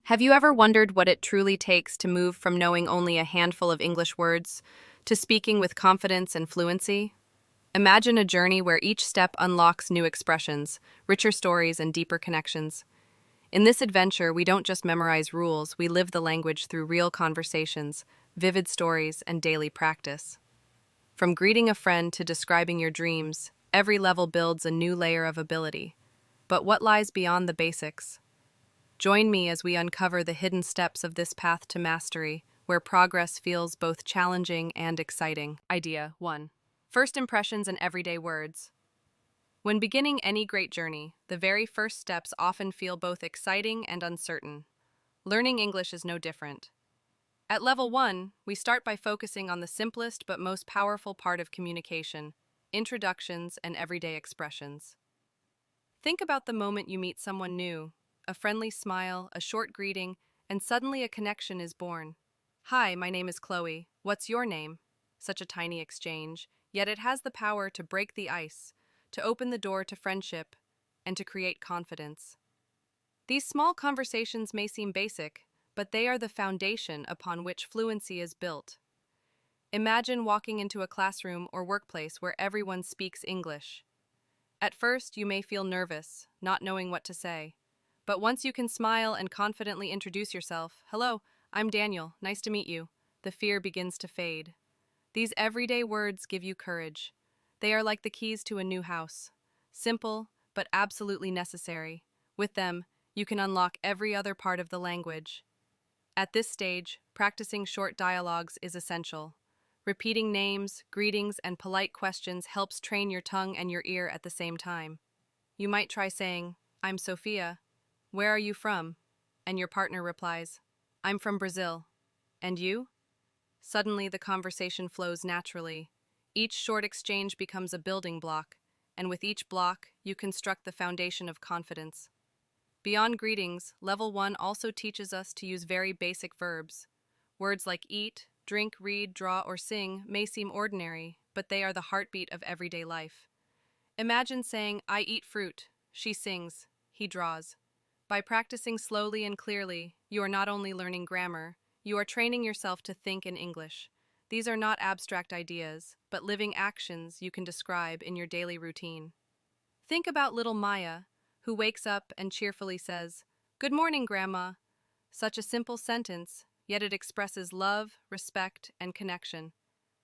Have you ever wondered what it truly takes to move from knowing only a handful of English words to speaking with confidence and fluency? Imagine a journey where each step unlocks new expressions, richer stories, and deeper connections. In this adventure, we don't just memorize rules, we live the language through real conversations, vivid stories, and daily practice. From greeting a friend to describing your dreams, every level builds a new layer of ability. But what lies beyond the basics? Join me as we uncover the hidden steps of this path to mastery, where progress feels both challenging and exciting. Idea 1. First impressions and everyday words. When beginning any great journey, the very first steps often feel both exciting and uncertain. Learning English is no different. At level 1, we start by focusing on the simplest but most powerful part of communication: introductions and everyday expressions. Think about the moment you meet someone new. A friendly smile, a short greeting, and suddenly a connection is born. "Hi, my name is Chloe. What's your name?" Such a tiny exchange, yet it has the power to break the ice, to open the door to friendship, and to create confidence. These small conversations may seem basic, but they are the foundation upon which fluency is built. Imagine walking into a classroom or workplace where everyone speaks English. At first, you may feel nervous, not knowing what to say. But once you can smile and confidently introduce yourself, "Hello, I'm Daniel, nice to meet you," the fear begins to fade. These everyday words give you courage. They are like the keys to a new house. Simple, but absolutely necessary. With them, you can unlock every other part of the language. At this stage, practicing short dialogues is essential. Repeating names, greetings, and polite questions helps train your tongue and your ear at the same time. You might try saying, "I'm Sophia. Where are you from?" And your partner replies, "I'm from Brazil. And you?" Suddenly, the conversation flows naturally. Each short exchange becomes a building block, and with each block, you construct the foundation of confidence. Beyond greetings, Level 1 also teaches us to use very basic verbs. Words like eat, drink, read, draw, or sing may seem ordinary, but they are the heartbeat of everyday life. Imagine saying, "I eat fruit," she sings, he draws. By practicing slowly and clearly, you are not only learning grammar, you are training yourself to think in English. These are not abstract ideas, but living actions you can describe in your daily routine. Think about little Maya, who wakes up and cheerfully says, "Good morning, Grandma." Such a simple sentence, yet it expresses love, respect, and connection.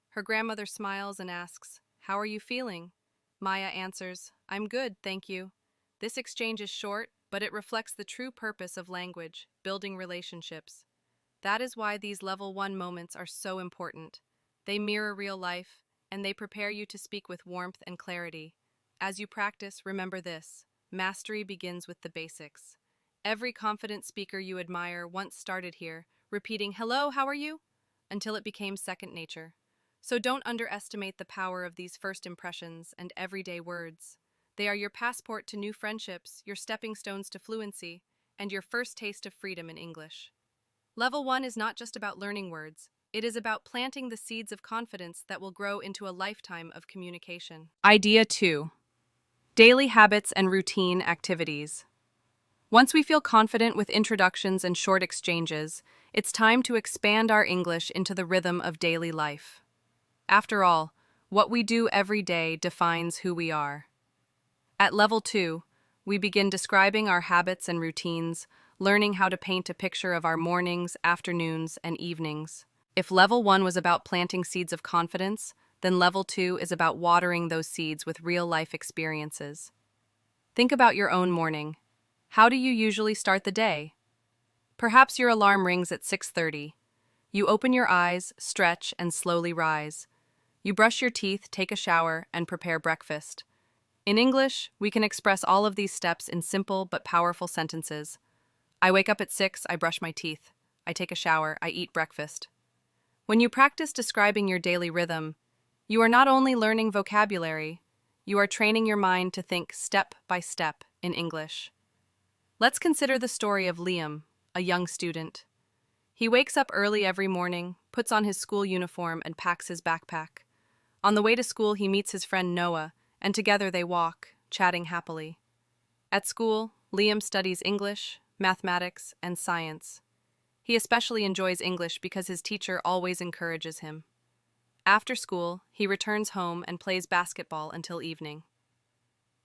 Her grandmother smiles and asks, "How are you feeling?" Maya answers, "I'm good, thank you." This exchange is short, but it reflects the true purpose of language, building relationships. That is why these Level 1 moments are so important. They mirror real life, and they prepare you to speak with warmth and clarity. As you practice, remember this: mastery begins with the basics. Every confident speaker you admire once started here, repeating, "Hello, how are you?" until it became second nature. So don't underestimate the power of these first impressions and everyday words. They are your passport to new friendships, your stepping stones to fluency, and your first taste of freedom in English. Level 1 is not just about learning words, it is about planting the seeds of confidence that will grow into a lifetime of communication. Idea 2. Daily habits and routine activities. Once we feel confident with introductions and short exchanges, it's time to expand our English into the rhythm of daily life. After all, what we do every day defines who we are. At Level 2, we begin describing our habits and routines, learning how to paint a picture of our mornings, afternoons, and evenings. If Level 1 was about planting seeds of confidence, then Level 2 is about watering those seeds with real-life experiences. Think about your own morning. How do you usually start the day? Perhaps your alarm rings at 6:30. You open your eyes, stretch, and slowly rise. You brush your teeth, take a shower, and prepare breakfast. In English, we can express all of these steps in simple but powerful sentences. I wake up at 6, I brush my teeth. I take a shower, I eat breakfast. When you practice describing your daily rhythm, you are not only learning vocabulary, you are training your mind to think step by step in English. Let's consider the story of Liam, a young student. He wakes up early every morning, puts on his school uniform, and packs his backpack. On the way to school, he meets his friend Noah, and together they walk, chatting happily. At school, Liam studies English, mathematics, and science. He especially enjoys English because his teacher always encourages him. After school, he returns home and plays basketball until evening.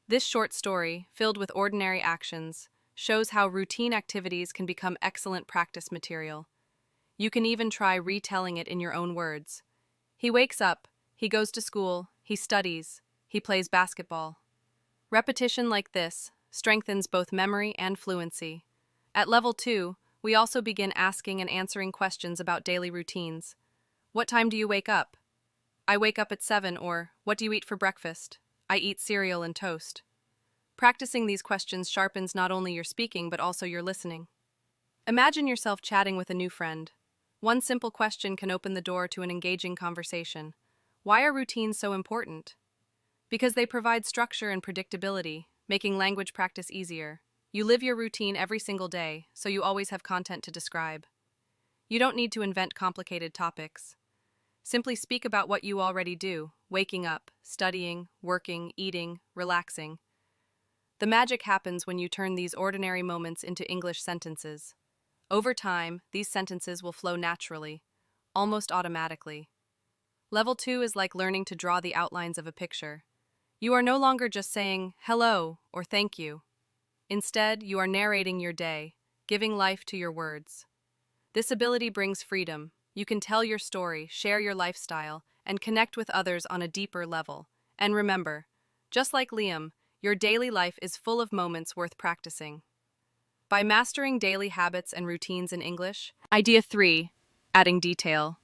This short story, filled with ordinary actions, shows how routine activities can become excellent practice material. You can even try retelling it in your own words. He wakes up, he goes to school, he studies, he plays basketball. Repetition like this strengthens both memory and fluency. At level 2, we also begin asking and answering questions about daily routines. What time do you wake up? I wake up at 7, or what do you eat for breakfast? I eat cereal and toast. Practicing these questions sharpens not only your speaking but also your listening. Imagine yourself chatting with a new friend. One simple question can open the door to an engaging conversation. Why are routines so important? Because they provide structure and predictability, making language practice easier. You live your routine every single day, so you always have content to describe. You don't need to invent complicated topics. Simply speak about what you already do: waking up, studying, working, eating, relaxing. The magic happens when you turn these ordinary moments into English sentences. Over time, these sentences will flow naturally, almost automatically. Level 2 is like learning to draw the outlines of a picture. You are no longer just saying hello or thank you. Instead, you are narrating your day, giving life to your words. This ability brings freedom. You can tell your story, share your lifestyle, and connect with others on a deeper level. And remember, just like Liam, your daily life is full of moments worth practicing. By mastering daily habits and routines in English. Idea 3, adding detail.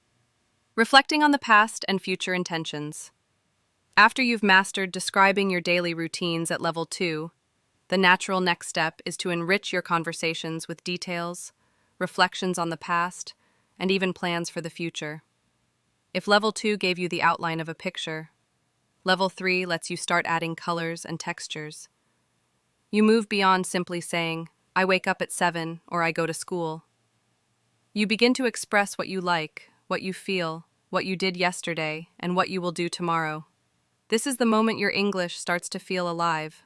Reflecting on the past and future intentions. After you've mastered describing your daily routines at level 2, the natural next step is to enrich your conversations with details, reflections on the past, and even plans for the future. If level 2 gave you the outline of a picture, level 3 lets you start adding colors and textures. You move beyond simply saying, I wake up at 7 or I go to school. You begin to express what you like, what you feel, what you did yesterday, and what you will do tomorrow. This is the moment your English starts to feel alive.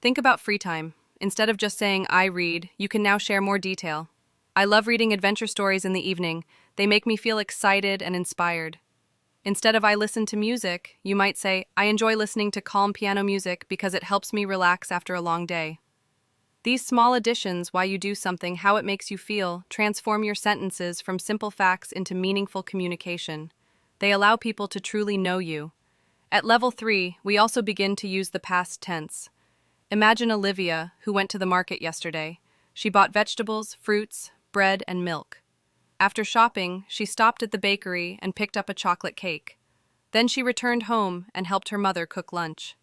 Think about free time. Instead of just saying, I read, you can now share more detail. I love reading adventure stories in the evening. They make me feel excited and inspired. Instead of I listen to music, you might say, I enjoy listening to calm piano music because it helps me relax after a long day. These small additions, why you do something, how it makes you feel, transform your sentences from simple facts into meaningful communication. They allow people to truly know you. At level 3, we also begin to use the past tense. Imagine Olivia, who went to the market yesterday. She bought vegetables, fruits, bread, and milk. After shopping, she stopped at the bakery and picked up a chocolate cake. Then she returned home and helped her mother cook lunch.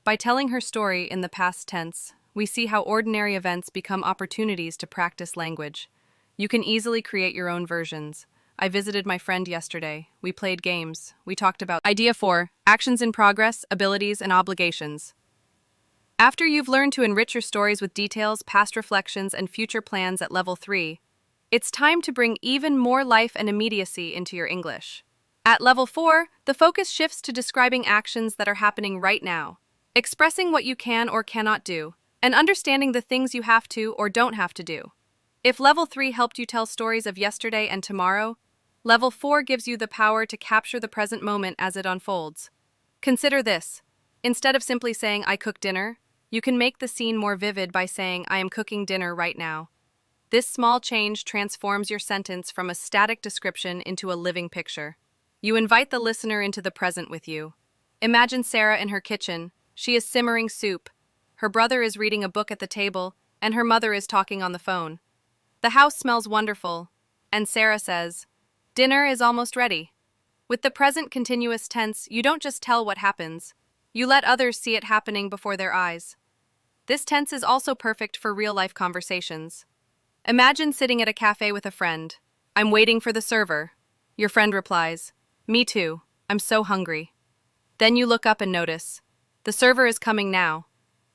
By telling her story in the past tense, we see how ordinary events become opportunities to practice language. You can easily create your own versions. I visited my friend yesterday. We played games. We talked about Idea 4, actions in progress, abilities, and obligations. After you've learned to enrich your stories with details, past reflections, and future plans at level 3, it's time to bring even more life and immediacy into your English. At level 4, the focus shifts to describing actions that are happening right now, expressing what you can or cannot do, and understanding the things you have to or don't have to do. If level 3 helped you tell stories of yesterday and tomorrow, level 4 gives you the power to capture the present moment as it unfolds. Consider this. Instead of simply saying, I cook dinner, you can make the scene more vivid by saying, I am cooking dinner right now. This small change transforms your sentence from a static description into a living picture. You invite the listener into the present with you. Imagine Sarah in her kitchen. She is simmering soup. Her brother is reading a book at the table, and her mother is talking on the phone. The house smells wonderful, and Sarah says, dinner is almost ready. With the present continuous tense, you don't just tell what happens. You let others see it happening before their eyes. This tense is also perfect for real-life conversations. Imagine sitting at a cafe with a friend. I'm waiting for the server. Your friend replies, me too. I'm so hungry. Then you look up and notice, the server is coming now.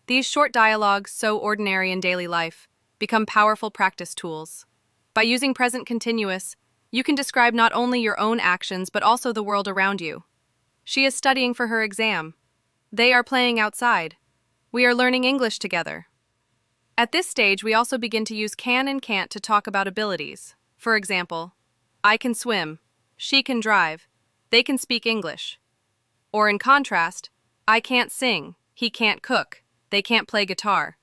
These short dialogues, so ordinary in daily life, become powerful practice tools. By using present continuous, you can describe not only your own actions but also the world around you. She is studying for her exam. They are playing outside. We are learning English together. At this stage, we also begin to use can and can't to talk about abilities. For example, I can swim, she can drive, they can speak English. Or in contrast, I can't sing, he can't cook, they can't play guitar.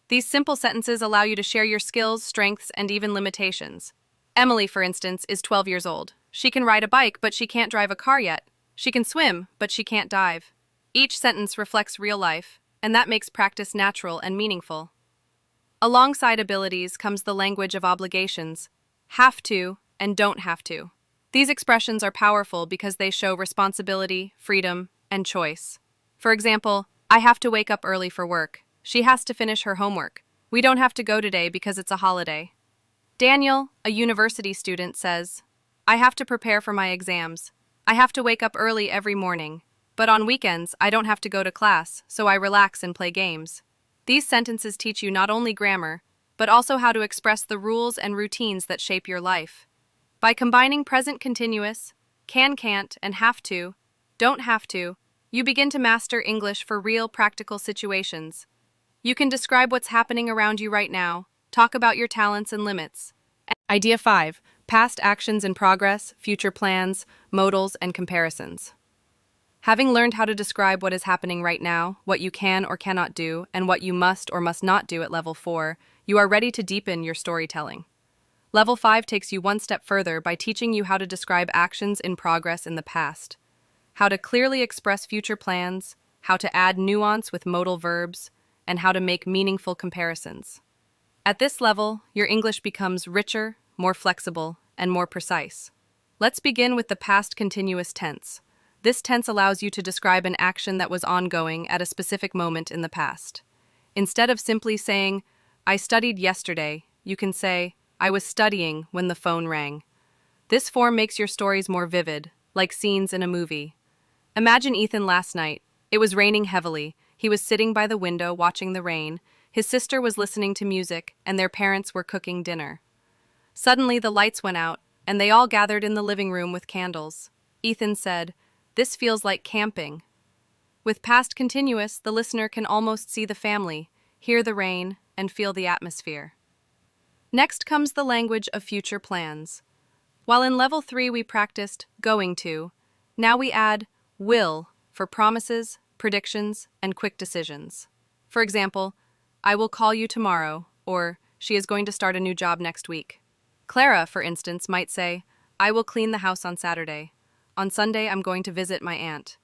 These simple sentences allow you to share your skills, strengths, and even limitations. Emily, for instance, is 12 years old. She can ride a bike, but she can't drive a car yet. She can swim, but she can't dive. Each sentence reflects real life, and that makes practice natural and meaningful. Alongside abilities comes the language of obligations, have to and don't have to. These expressions are powerful because they show responsibility, freedom, and choice. For example, I have to wake up early for work. She has to finish her homework. We don't have to go today because it's a holiday. Daniel, a university student, says, I have to prepare for my exams. I have to wake up early every morning. But on weekends, I don't have to go to class, so I relax and play games. These sentences teach you not only grammar, but also how to express the rules and routines that shape your life. By combining present continuous, can, can't, and have to, don't have to, you begin to master English for real practical situations. You can describe what's happening around you right now, talk about your talents and limits. Idea 5. Past actions in progress, future plans, modals, and comparisons. Having learned how to describe what is happening right now, what you can or cannot do, and what you must or must not do at Level 4, you are ready to deepen your storytelling. Level 5 takes you one step further by teaching you how to describe actions in progress in the past, how to clearly express future plans, how to add nuance with modal verbs, and how to make meaningful comparisons. At this level, your English becomes richer, more flexible, and more precise. Let's begin with the past continuous tense. This tense allows you to describe an action that was ongoing at a specific moment in the past. Instead of simply saying, I studied yesterday, you can say, I was studying when the phone rang. This form makes your stories more vivid, like scenes in a movie. Imagine Ethan last night. It was raining heavily. He was sitting by the window watching the rain. His sister was listening to music, and their parents were cooking dinner. Suddenly, the lights went out, and they all gathered in the living room with candles. Ethan said, This feels like camping. With past continuous, the listener can almost see the family, hear the rain, and feel the atmosphere. Next comes the language of future plans. While in Level 3 we practiced going to, now we add will for promises, predictions, and quick decisions. For example, I will call you tomorrow, or she is going to start a new job next week. Clara, for instance, might say, I will clean the house on Saturday. On Sunday, I'm going to visit my aunt.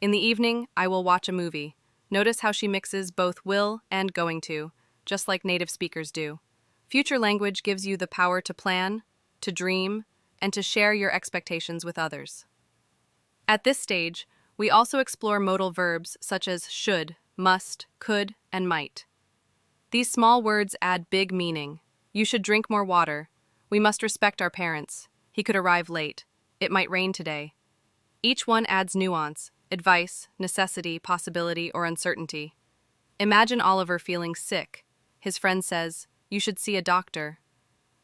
In the evening, I will watch a movie. Notice how she mixes both will and going to, just like native speakers do. Future language gives you the power to plan, to dream, and to share your expectations with others. At this stage, we also explore modal verbs such as should, must, could, and might. These small words add big meaning. You should drink more water. We must respect our parents. He could arrive late. It might rain today. Each one adds nuance, advice, necessity, possibility, or uncertainty. Imagine Oliver feeling sick. His friend says, You should see a doctor.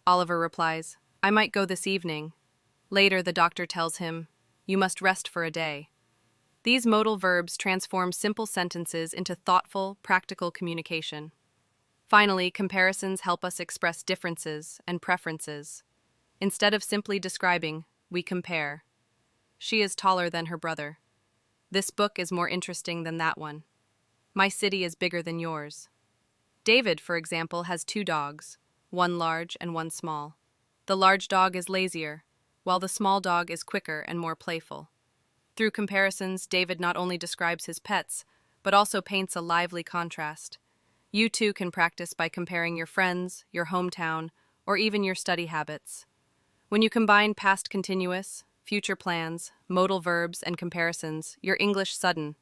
Oliver replies, I might go this evening. Later, the doctor tells him, You must rest for a day. These modal verbs transform simple sentences into thoughtful, practical communication. Finally, comparisons help us express differences and preferences. Instead of simply describing, we compare. She is taller than her brother. This book is more interesting than that one. My city is bigger than yours. David, for example, has 2 dogs, one large and one small. The large dog is lazier, while the small dog is quicker and more playful. Through comparisons, David not only describes his pets, but also paints a lively contrast. You too can practice by comparing your friends, your hometown, or even your study habits. When you combine past continuous, future plans, modal verbs, and comparisons, your English sudden